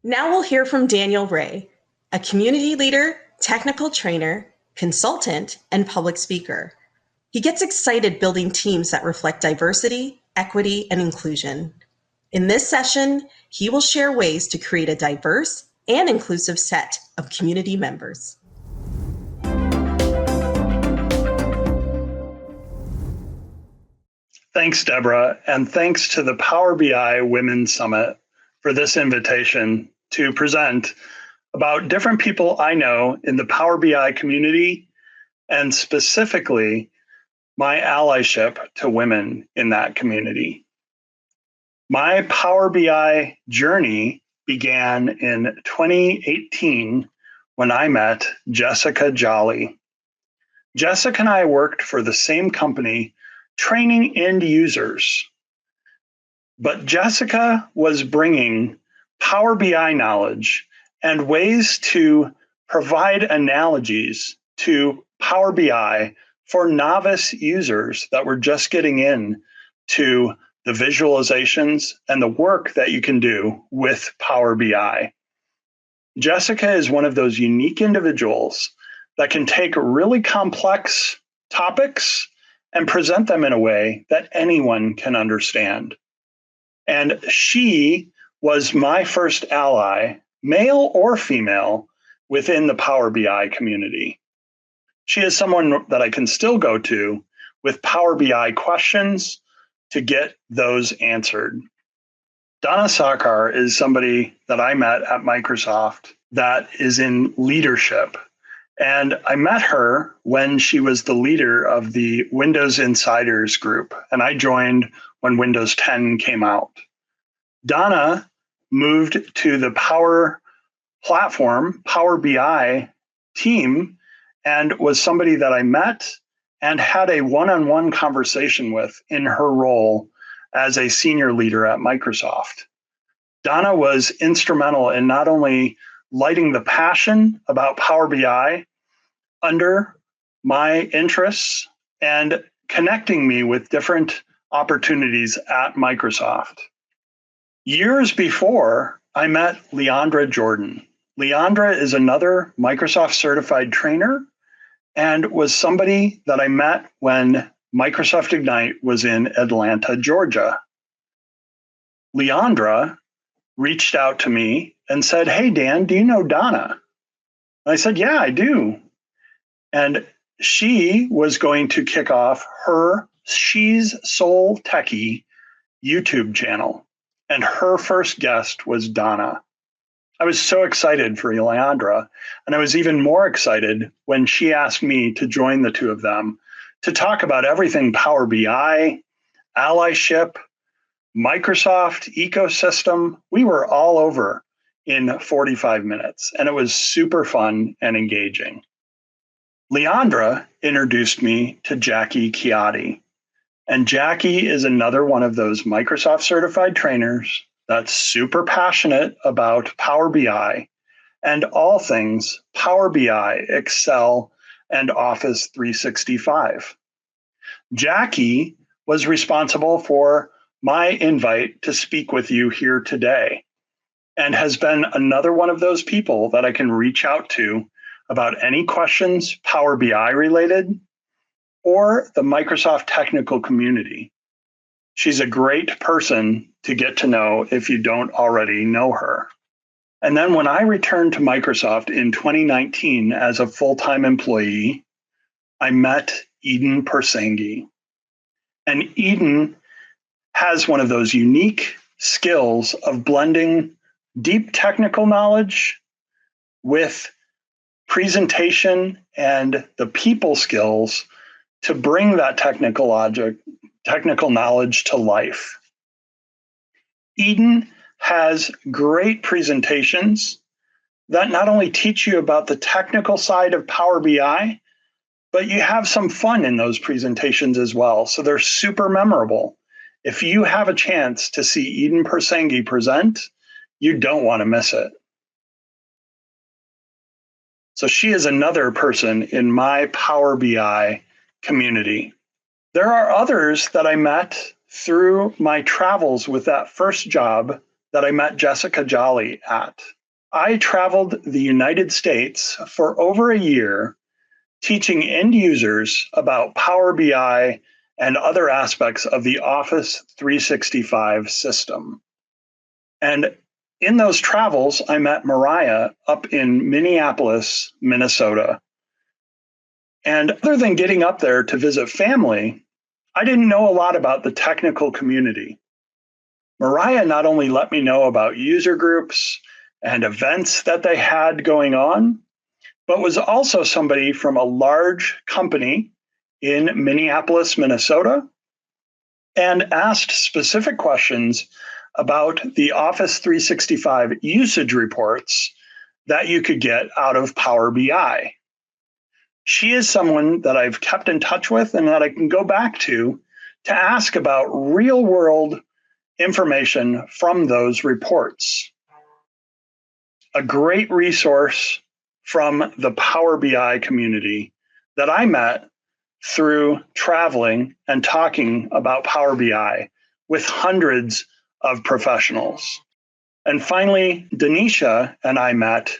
Now we'll hear from Daniel Ray, a community leader, technical trainer, consultant, and public speaker. He gets excited building teams that reflect diversity, equity, and inclusion. In this session, he will share ways to create a diverse and inclusive set of community members. Thanks, Deborah, and thanks to the Power BI Women's Summit for this invitation to present about different people I know in the Power BI community and specifically my allyship to women in that community. My Power BI journey began in 2018 when I met Jessica Jolly. Jessica and I worked for the same company training end users, but Jessica was bringing Power BI knowledge and ways to provide analogies to Power BI for novice users that were just getting in to the visualizations and the work that you can do with Power BI. Jessica is one of those unique individuals that can take really complex topics and present them in a way that anyone can understand. And she was my first ally, male or female, within the Power BI community. She is someone that I can still go to with Power BI questions to get those answered. Donna Sarkar is somebody that I met at Microsoft that is in leadership. And I met her when she was the leader of the Windows Insiders group, and I joined when Windows 10 came out. Donna moved to the Power Platform, Power BI team, and was somebody that I met and had a one-on-one conversation with in her role as a senior leader at Microsoft. Donna was instrumental in not only lighting the passion about Power BI under my interests and connecting me with different opportunities at Microsoft. Years before, I met Leandra Jordan. Leandra is another Microsoft certified trainer and was somebody that I met when Microsoft Ignite was in Atlanta, Georgia. Leandra reached out to me and said, "Hey, Dan, do you know Donna?" And I said, "Yeah, I do." And she was going to kick off her She's Soul Techie YouTube channel. And her first guest was Donna. I was so excited for Leandra, and I was even more excited when she asked me to join the two of them to talk about everything Power BI, allyship, Microsoft ecosystem. We were all over in 45 minutes, and it was super fun and engaging. Leandra introduced me to Jackie Chiotti, and Jackie is another one of those Microsoft certified trainers that's super passionate about Power BI and all things Power BI, Excel, and Office 365. Jackie was responsible for my invite to speak with you here today and has been another one of those people that I can reach out to about any questions Power BI related or the Microsoft technical community. She's a great person to get to know if you don't already know her. And then when I returned to Microsoft in 2019 as a full-time employee, I met Eden Persanghi. And Eden has one of those unique skills of blending deep technical knowledge with presentation and the people skills to bring that technical knowledge to life. Eden has great presentations that not only teach you about the technical side of Power BI, but you have some fun in those presentations as well. So they're super memorable. If you have a chance to see Eden Persanghi present, you don't want to miss it. So she is another person in my Power BI community. There are others that I met through my travels with that first job that I met Jessica Jolly at. I traveled the United States for over a year teaching end users about Power BI and other aspects of the Office 365 system. And in those travels, I met Mariah up in Minneapolis, Minnesota. And other than getting up there to visit family, I didn't know a lot about the technical community. Mariah not only let me know about user groups and events that they had going on, but was also somebody from a large company in Minneapolis, Minnesota, and asked specific questions about the Office 365 usage reports that you could get out of Power BI. She is someone that I've kept in touch with and that I can go back to ask about real world information from those reports. A great resource from the Power BI community that I met through traveling and talking about Power BI with hundreds of professionals. And finally, Denisha and I met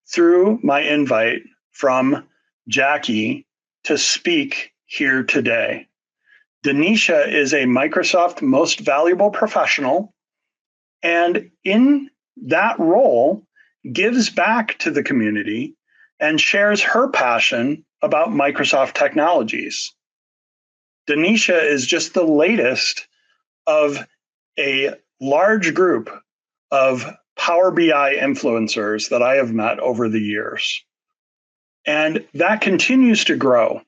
through my invite from Jackie to speak here today. Denisha is a Microsoft Most Valuable Professional, and in that role gives back to the community and shares her passion about Microsoft technologies. Denisha is just the latest of a large group of Power BI influencers that I have met over the years. And that continues to grow.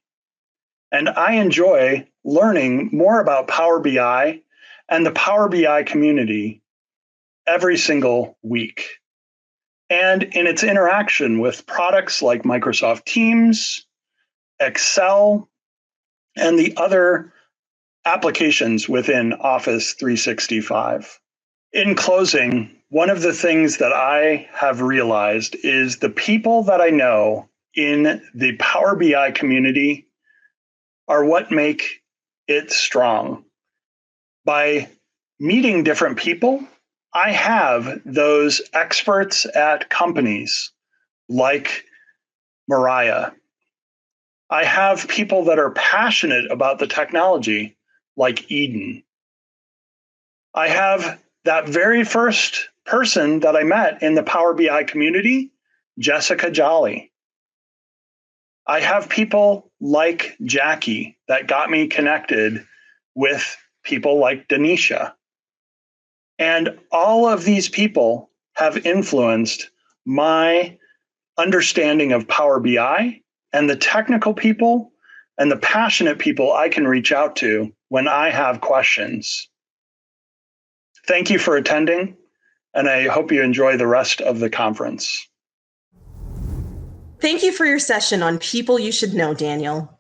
And I enjoy learning more about Power BI and the Power BI community every single week. And in its interaction with products like Microsoft Teams, Excel, and the other applications within Office 365. In closing, one of the things that I have realized is the people that I know in the Power BI community are what make it strong. By meeting different people, I have those experts at companies like Mariah. I have people that are passionate about the technology like Eden. I have that very first person that I met in the Power BI community, Jessica Jolly. I have people like Jackie that got me connected with people like Denisha. And all of these people have influenced my understanding of Power BI and the technical people and the passionate people I can reach out to when I have questions. Thank you for attending, and I hope you enjoy the rest of the conference. Thank you for your session on People You Should Know, Daniel.